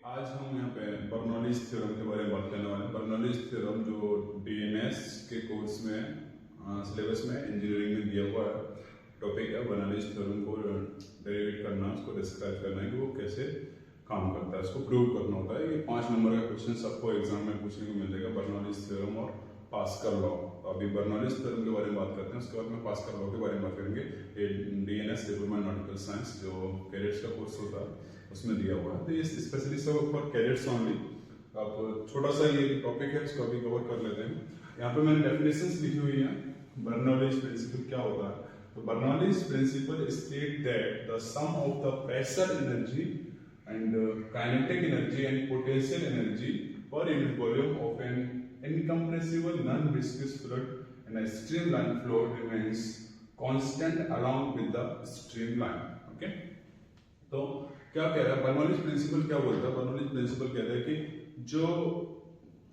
आज हम यहाँ पे बर्नौलीज थ्योरम के बारे में बात करने वाले हैं। बर्नौलीज थ्योरम जो डीएनएस के कोर्स में सिलेबस में इंजीनियरिंग में दिया हुआ है टॉपिक है। बर्नौलीज थ्योरम को डेरिवेट करना, उसको डिस्क्राइब करना है कि वो कैसे काम करता है, उसको प्रूव करना होता है। ये 5 नंबर का क्वेश्चन आपको एग्जाम में पूछने को मिल जाएगा, बर्नौलीज थ्योरम और पास्कल लॉ। तो अभी बर्नौलीज थ्योरम के बारे में बात करते हैं, उसके बाद में पास्कल लॉ के बारे में बात करेंगे। ये DNS diploma in nautical science जो कैडेट्स का कोर्स होता है उसमें दिया हुआ है। तो ये स्पेशली सब फॉर कैडेट्स ओनली। आप छोटा सा ये टॉपिक है, इसको अभी कवर कर लेते हैं। यहाँ पे मैंने डेफिनेशंस लिखी हुई है। बर्नौलीज प्रिंसिपल क्या होता है? तो Bernoulli's principle state that the sum of the pressure energy and kinetic energy and potential energy per unit volume of an incompressible non-viscous fluid in a streamline flow remains constant along with the streamline. Okay? तो क्या कह रहा है Bernoulli's principal? क्या बोलता है Bernoulli's principal? कहता है कि जो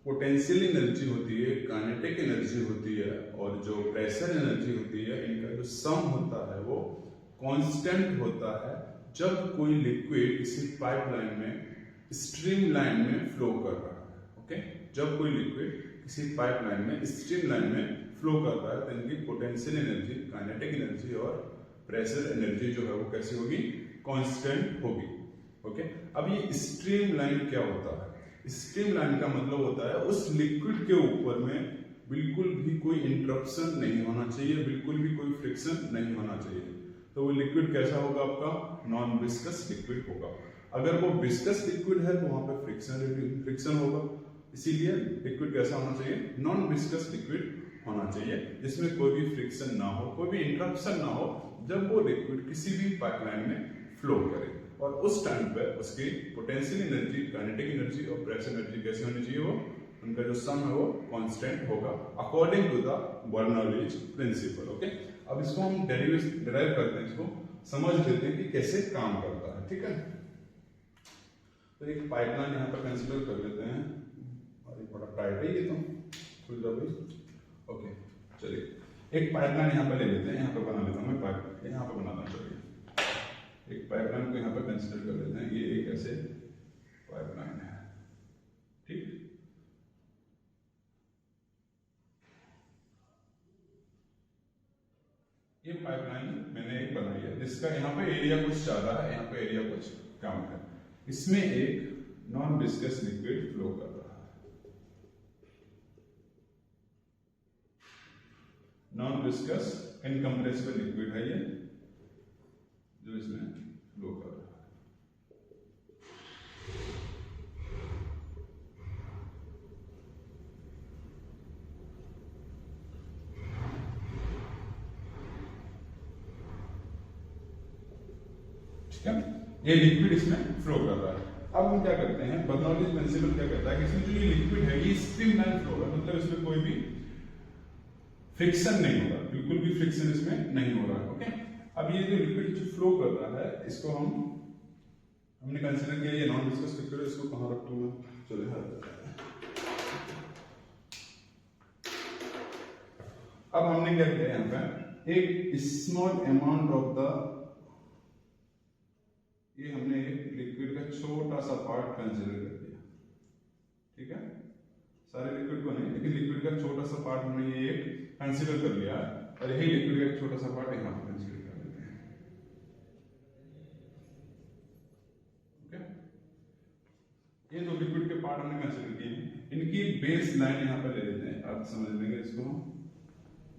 पोटेंशियल एनर्जी होती है, काइनेटिक एनर्जी होती है और जो प्रेशर एनर्जी होती है, इनका जो सम होता है वो कांस्टेंट होता है जब कोई लिक्विड किसी पाइपलाइन में स्ट्रीमलाइन में फ्लो कर रहा है। ओके, जब कोई लिक्विड किसी पाइपलाइन में स्ट्रीमलाइन में फ्लो कर रहा है तो इनकी पोटेंशियल एनर्जी, काइनेटिक एनर्जी और प्रेशर एनर्जी जो है वो कैसी होगी? कांस्टेंट होगी। ओके, अब ये स्ट्रीमलाइन क्या होता है? स्ट्रीमलाइन का मतलब होता है उस लिक्विड के ऊपर में बिल्कुल भी कोई इंटरप्शन नहीं होना चाहिए, बिल्कुल भी कोई फ्रिक्शन नहीं होना चाहिए। तो वो लिक्विड कैसा होगा? आपका नॉन विस्कस लिक्विड होगा। अगर वो विस्कस लिक्विड है तो वहां पे फ्रिक्शन होगा। इसीलिए लिक्विड कैसा होना चाहिए? नॉन विस्कस लिक्विड होना चाहिए जिसमें कोई भी फ्रिक्शन ना हो, कोई भी इंटरप्शन ना हो जब वो लिक्विड किसी भी पाइपलाइन में फ्लो करे। और उस टाइम पे उसकी पोटेंशियल एनर्जी, काइनेटिक एनर्जी और प्रेशर एनर्जी कैसी होनी चाहिए? वो उनका जो सम है वो कांस्टेंट होगा according to the Bernoulli's principle. Okay, अब इसको हम डेराइव करते हैं, इसको समझ लेते हैं कि कैसे काम करता है। ठीक है, तो एक पाइपलाइन यहाँ पर कंसीडर कर लेते हैं। और एक बड़ा टाइट है ये, तो खुल जाओ भाई। ओके, चलिए एक पाइपलाइन यहाँ पर ले लेते हैं। यहाँ पर बना लेता हूँ मैं पाइप, यहाँ पर बनाता हूँ। चलिए एक पाइपलाइन को यहाँ पर कंसीडर कर लेते हैं। ये एक ऐसे पाइपलाइन है। ठीक, ये पाइपलाइन मैंने एक बनाई है जिसका यहाँ पे एरिया कुछ ज्यादा है, यहाँ पे एरिया कुछ कम है। इसमें एक नॉन विस्कस लिक्विड फ्लो कर रहा है। नॉन विस्कस इनकम्प्रेसिबल लिक्विड है ये जो इसमें फ्लो कर रहा है। ये लिक्विड इसमें फ्लो कर रहा है। अब हम क्या करते हैं, बर्नौलीज प्रिंसिपल क्या कहता है कि इसमें जो ये लिक्विड है ये स्ट्रीमलाइन फ्लो है, मतलब इसमें कोई भी फ्रिक्शन नहीं होगा, बिल्कुल भी फ्रिक्शन इसमें नहीं हो रहा है। ओके, अब ये जो लिक्विड जो फ्लो कर रहा है इसको हमने कंसीडर किया ये नॉन विस्कस लिक्विड है। इसको कहां रखूं मैं? चलो अब हमने क्या किया, यहाँ पे एक स्मॉल अमाउंट ऑफ द, ये हमने एक लिक्विड का छोटा सा पार्ट कंसीडर कर लिया। ठीक है, सारे लिक्विड को नहीं, लेकिन लिक्विड का छोटा सा पार्ट हमने ये एक कंसीडर कर लिया और यही लिक्विड का एक छोटा सा पार्ट यहाँ पर कंसीडर कर लेते हैं। ओके, ये दो लिक्विड के पार्ट हमने कंसीडर किए, इनकी बेस लाइन यहाँ पर ले लेते हैं। आप समझ लेंगे इसको हम,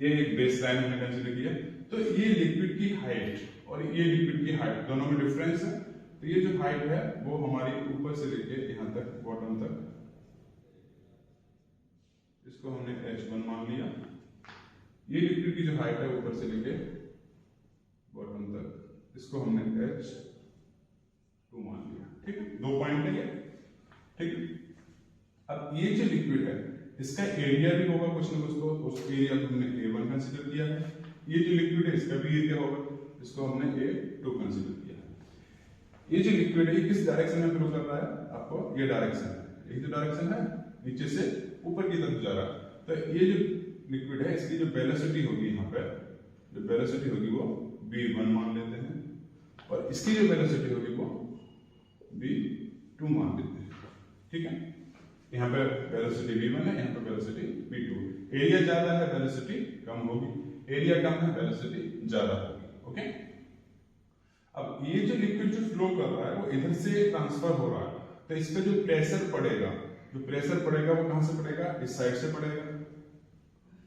ये एक बेस लाइन हमने कंसीडर किया। तो ये लिक्विड की हाइट और ये लिक्विड की हाइट दोनों में डिफरेंस है। तो ये जो हाइट है वो हमारी ऊपर से लेके यहां तक बॉटम तक, इसको हमने h1 मान लिया। ये लिक्विड की जो हाइट है ऊपर से लेके बॉटम तक, इसको हमने h2 मान लिया। ठीक है, 2 पॉइंट है ये। ठीक, अब ये जो लिक्विड है इसका एरिया भी होगा कुछ ना कुछ, तो उस एरिया को हमने A1 कंसीडर किया है। ये जो लिक्विड है इसका भी एरिया होगा, इसको हमने A2 कंसीडर किया है। ये जो लिक्विड है किस डायरेक्शन में फ्लो कर रहा है? आपको ये डायरेक्शन है, ये जो डायरेक्शन है नीचे से ऊपर की तरफ जा रहा है। तो ये जो लिक्विड है इसकी जो वेलोसिटी होगी, यहाँ पे जो वेलोसिटी होगी वो v1 मान लेते हैं और इसकी जो वेलोसिटी होगी वो v2 V2 मान लेते हैं, ठीक है। यहाँ पे वेलोसिटी V1 है, यहाँ पे वेलोसिटी V2। एरिया ज्यादा है, वेलोसिटी कम होगी, एरिया कम है, वेलोसिटी ज्यादा होगी, ओके। अब ये जो लिक्विड जो फ्लो कर रहा है वो इधर से ट्रांसफर हो रहा है, तो इस पे जो प्रेशर पड़ेगा, वो कहां से पड़ेगा, इस साइड से पड़ेगा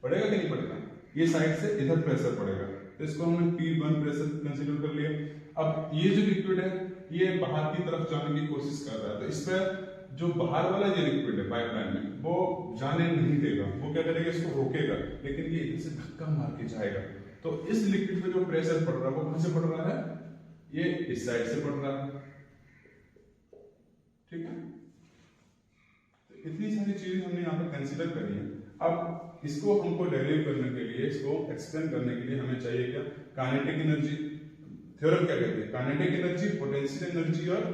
कि नहीं पड़ेगा, ये साइड से इधर प्रेशर पड़ेगा, तो इसको हमने P1 प्रेशर कंसीडर कर लिया। अब ये जो लिक्विड है ये बाहर की तरफ जाने की कोशिश कर रहा है, तो इस पर जो बाहर वाला जो लिक्विड है पाइपलाइन में वो जाने नहीं देगा, वो क्या करेगा, इसको रोकेगा, लेकिन ये इधर से धक्का मार के जाएगा। तो इस लिक्विड पे जो प्रेशर पड़ रहा है वो कहां से पड़ रहा है, ये इस साइड से पड़ रहा है, ठीक है। तो इतनी सारी चीजें हमने यहाँ पे कंसीडर करी है। अब इसको हमको डेरिव करने के लिए, इसको एक्सप्लेन करने के लिए हमें चाहिए क्या, काइनेटिक एनर्जी। थ्योरम क्या कहते हैं, काइनेटिक एनर्जी, पोटेंशियल एनर्जी और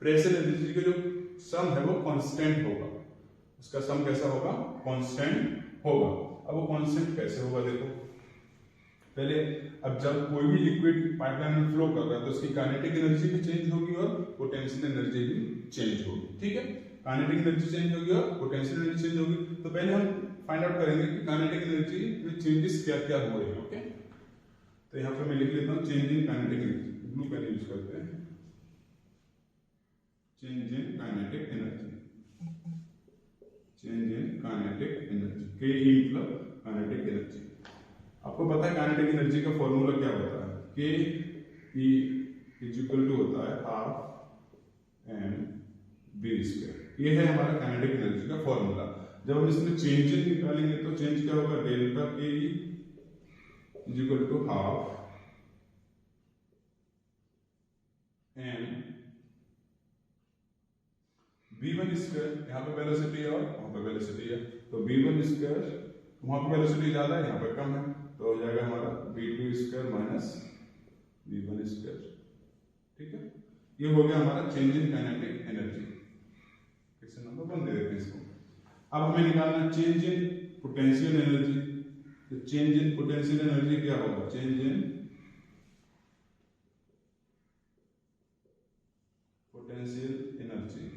प्रेशर एनर्जी का जो सम है वो कांस्टेंट होगा। उसका सम कैसा होगा, कांस्टेंट होगा। अब वो कांस्टेंट कैसे होगा, देखो पहले, अब जब कोई भी लिक्विड पाइपलाइन में फ्लो कर रहा है तो उसकी काइनेटिक एनर्जी भी चेंज होगी और पोटेंशियल एनर्जी भी चेंज होगी, ठीक है। काइनेटिक एनर्जी चेंज होगी और पोटेंशियल एनर्जी चेंज होगी। तो पहले हम फाइंड आउट करेंगे कि काइनेटिक एनर्जी में चेंजेस क्या क्या हुए हैं, ओके। तो यहाँ पे मैं लिख लेता हूँ change in kinetic energy, blue pen use करते हैं, change in kinetic energy, change in kinetic energy, K E मतलब काइनेटिक एनर्जी। आपको पता है काइनेटिक एनर्जी का फॉर्मूला क्या होता है, के ई इज इक्वल टू होता है हाफ एम बी स्क्वायर। ये है हमारा काइनेटिक एनर्जी का फॉर्मूला। जब हम इसमें चेंज निकालेंगे तो चेंज क्या होगा, delta K E is equal to half M v1 square, यहाँ पे वेलोसिटी है और वहां पे वेलोसिटी है, तो v1 स्क्वायर, वहां पे वेलोसिटी ज्यादा है, यहाँ पे कम है, तो हो जाएगा हमारा v2 square minus v1 square, ठीक है। ये हो गया हमारा change in kinetic energy. Question number 1 दे देते हैं इसको। अब हमें निकालना चेंज इन पोटेंशियल एनर्जी। तो चेंज इन पोटेंशियल एनर्जी क्या होगा, चेंज इन पोटेंशियल एनर्जी,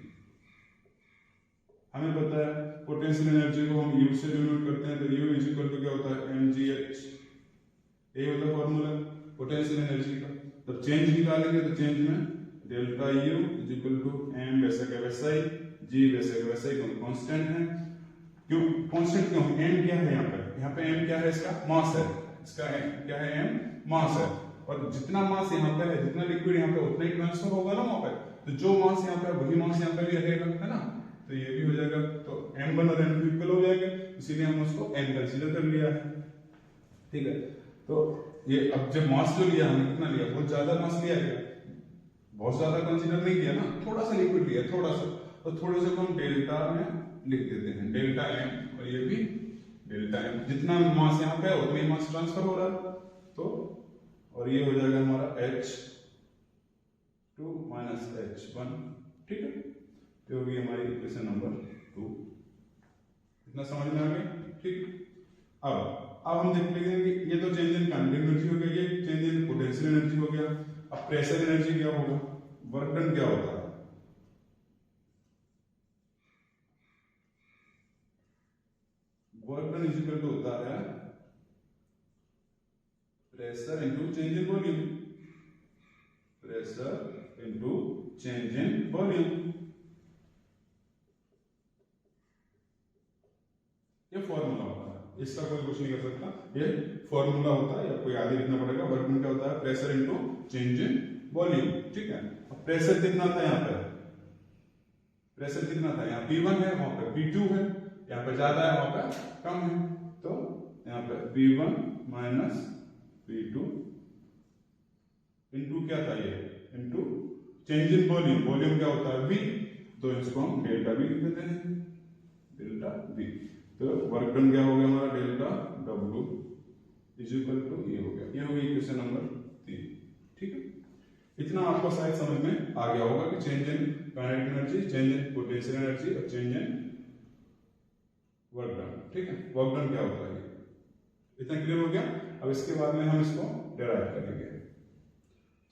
हमें पता है पोटेंशियल एनर्जी को हम यू से डिनोट करते हैं, तो यू इज इक्वल टू क्या होता है, mgh, ये होता है फॉर्मूला पोटेंशियल एनर्जी का। तो चेंज निकालेंगे तो चेंज में delta U is equal to m वैसा का वैसा ही, g वैसा का वैसा ही, कांस्टेंट है। क्यों कांस्टेंट, क्यों, m क्या है यहाँ पे m क्या है, इसका मास है, इसका क्या है, m मास है, और जितना मास यहाँ पे है, जितना लिक्विड यहाँ पे उतना ही ट्रांसफर होगा ना वहां पे, तो जो मास यहाँ पे वही मास यहाँ पे भी रहेगा, है ना, तो ये भी हो जाएगा, तो m1 और m2 इक्वल हो जाएगा, इसीलिए हम उसको n कंसीडर कर लिया है, ठीक है। तो ये अब जब मास जो लिया हमने कितना लिया, बहुत ज्यादा मास लिया गया, बहुत ज्यादा कंसीडर नहीं किया ना, थोड़ा सा लिक्विड लिया, थोड़ा सा, तो थोड़े से को हम डेल्टा में लिख देते हैं, डेल्टा m, और ये भी डेल्टा m, जितना मास यहाँ पे है उतना ही मास ट्रांसफर हो रहा है, तो और ये हो जाएगा हमारा h2 माइनस h1, ठीक है। ये होगी हमारी इक्वेशन नंबर 2। इतना समझ में आ गया, ठीक। अब हम देख लेंगे कि ये तो चेंज इन काइनेटिक एनर्जी हो गया, ये चेंज इन पोटेंशियल एनर्जी हो गया। अब प्रेशर एनर्जी क्या होगा, वर्क डन क्या होता है, work done is equal to होता है pressure into change in volume, pressure into change in volume, ये फॉर्मूला होता है, इसका कोई कुछ नहीं कर सकता, ये फॉर्मूला होता है, आपको याद ही रखना पड़ेगा। वर्क डन क्या होता है, pressure into change in volume, ठीक है। अब प्रेशर कितना था यहाँ पे, प्रेशर कितना था, यहाँ P1 है, वहां पे P2 है, यहाँ पे ज्यादा है, वहां पे कम है, तो यहाँ पे P1 माइनस P2 इनटू क्या था, ये into change in volume, volume क्या होता है V, तो इसको हम डेल्टा V लिख देते हैं, डेल्टा V। तो वर्क डन क्या हो गया हमारा, delta W is equal to ये हो गया, ये हो गई क्वेश्चन नंबर 3, ठीक है। इतना आपको शायद समझ में आ गया होगा कि change in kinetic energy, change in potential energy और चेंज इन वर्क डन, ठीक है। वर्क डन क्या होता है, इतना क्लियर हो गया। अब इसके बाद में हम इसको डेराइव करेंगे।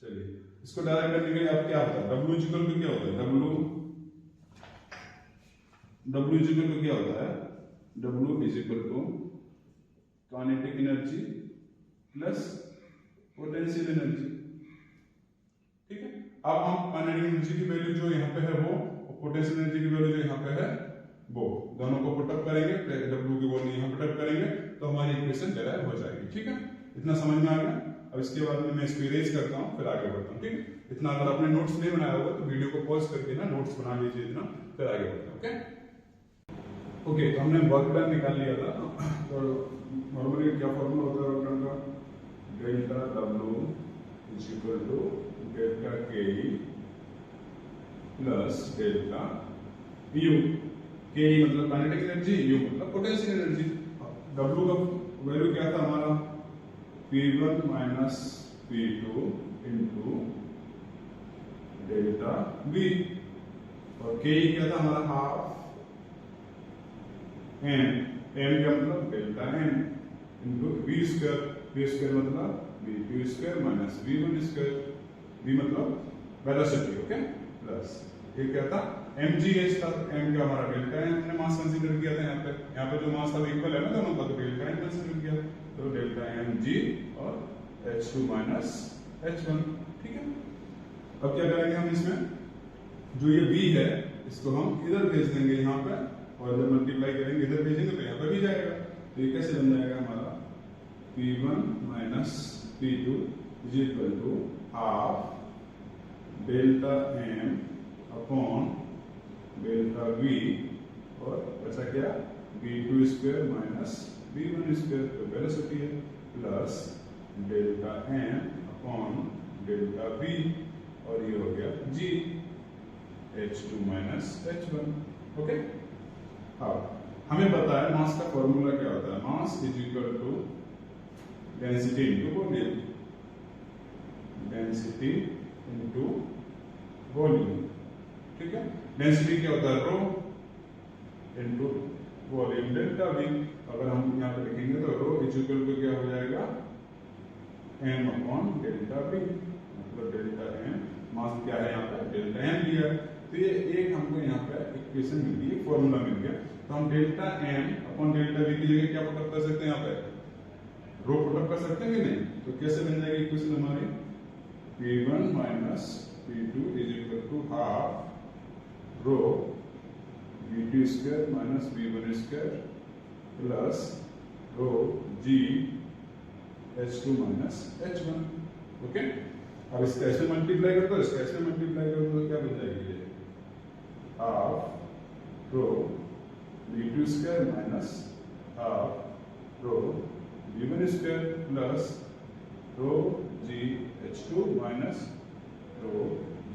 चलिए इसको डेराइव करने के लिए अब क्या होता है, W इज इक्वल टू क्या होता है, W W is equal to क्या होता है, W is equal to kinetic energy plus potential energy. ठीक है, अब हम काइनेटिक एनर्जी की वैल्यू जो यहाँ पे है वो और पोटेंशियल एनर्जी की वैल्यू जो यहाँ पे है वो दोनों को पुटअप करेंगे, W की वैल्यू यहाँ पुटअप करेंगे तो हमारी इक्वेशन डेराइव हो जाएगी। ठीक है, इतना समझ में आ गया। अब इसके बाद में मैं इसको इरेज करता हूँ, फिर आगे बढ़ता हूँ। ठीक है, इतना अगर आपने नोट्स नहीं बनाया होगा तो वीडियो को पॉज करके ना नोट्स बना लीजिए इतना, फिर आगे बढ़ते हैं। ओके, तो हमने वर्क डन निकाल लिया था। तो नॉर्मली क्या फॉर्मूला होता है वर्क डन का, delta W is equal to delta Ke plus delta U। Ke मतलब काइनेटिक एनर्जी, U मतलब पोटेंशियल एनर्जी। W का वैल्यू क्या था हमारा, P1 minus P2 into delta V, और Ke क्या था हमारा हाफ M, M का मतलब delta M into V square, V square मतलब V2 square minus V1 square, V मतलब वेलोसिटी। ओके, प्लस ये क्या था mgh था, m का हमारा डेल्टा m हमने मास कंसीडर किया था। यहाँ पे जो मास था इक्वल है ना दोनों का, तो डेल्टा m कंसीडर किया, तो डेल्टा mg और h2 माइनस h1। ठीक है, अब क्या करेंगे हम इसमें, जो ये v है इसको हम इधर भेज देंगे यहाँ पे, और जब मल्टीप्लाई करेंगे इधर भेजेंगे तो यहाँ पे भी जाएगा। तो ये कैसे बन जाएगा हमारा p1 minus p2 is equal to half delta m upon delta v, और ऐसा क्या v2 square minus v1 square, तो वेलोसिटी है, plus delta m upon delta v, और ये हो गया g h2 minus h1। Okay, अब हमें पता है मास का फॉर्मूला क्या होता है, mass is equal to density into volume, density into volume. ठीक है, डेंसिटी क्या होता है rho into volume delta V। अगर हम यहाँ पे लिखेंगे तो रो इज इक्वल टू क्या हो जाएगा m अपॉन डेल्टा V, मतलब डेल्टा m, मास क्या है यहाँ पे डेल्टा m दिया है, तो ये एक हमको यहाँ पे इक्वेशन मिल गई, फॉर्मूला मिल गया। तो हम delta m upon delta V की जगह क्या पुटअप कर सकते हैं, यहाँ पे रो पुटअप कर सकते हैं कि नहीं। तो कैसे बन जाएगी इक्वेशन हमारी, P1 minus P2 is equal to half rho V2 square minus V1 square plus rho G H2 minus H1। Okay, अब इसका ऐसे मल्टीप्लाई कर दो, इसका ऐसे मल्टीप्लाई कर दो, तो क्या बन जाएगी ये half rho V2 square minus half rho V1 square plus rho G H2 minus rho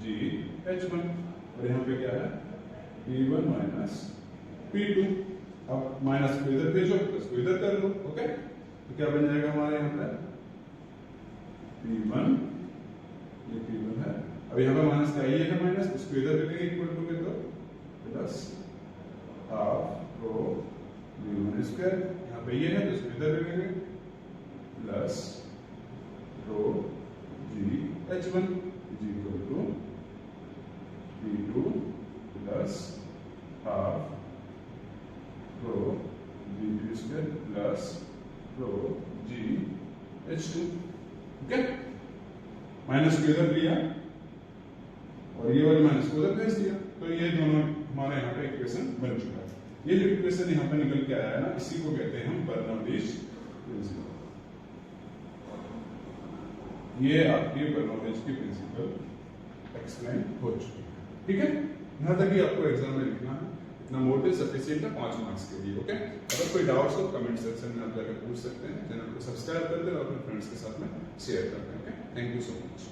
G H1, और यहाँ पे क्या है P1 माइनस P2। अब माइनस को इधर भेजो, प्लस को इधर कर लो। ओके, तो क्या बन जाएगा हमारे यहाँ पे P1, ये P1 है, अब यहाँ पे माइनस का ये है माइनस, इसको इधर रखेंगे इक्वल टू के, तो प्लस हाफ रो V1 स्क्वायर, यहाँ पे ये है तो इसको इधर रखेंगे, plus rho G H1 is equal to P2 plus half rho V2 square plus rho G H2। Okay, minus को इधर लिया और ये वाले माइनस को उधर भेज दिया, तो ये दोनों हमारे यहाँ पे इक्वेशन बन चुका है। ये जो इक्वेशन यहाँ पे निकल के आया है ना, इसी को कहते हैं हम बर्नौलीज प्रिंसिपल। ये आपके बर्नौलीज की प्रिंसिपल एक्सप्लेन हो चुकी है। ठीक है, यहाँ तक ही आपको एग्जाम में लिखना है, इतना मोर देन सफिशिएंट है 5 मार्क्स के लिए। ओके, अगर कोई डाउट्स हो कमेंट सेक्शन में आप जाकर पूछ सकते हैं, चैनल को सब्सक्राइब कर दें और अपने फ्रेंड्स के साथ में शेयर कर दें। Okay, thank you so much.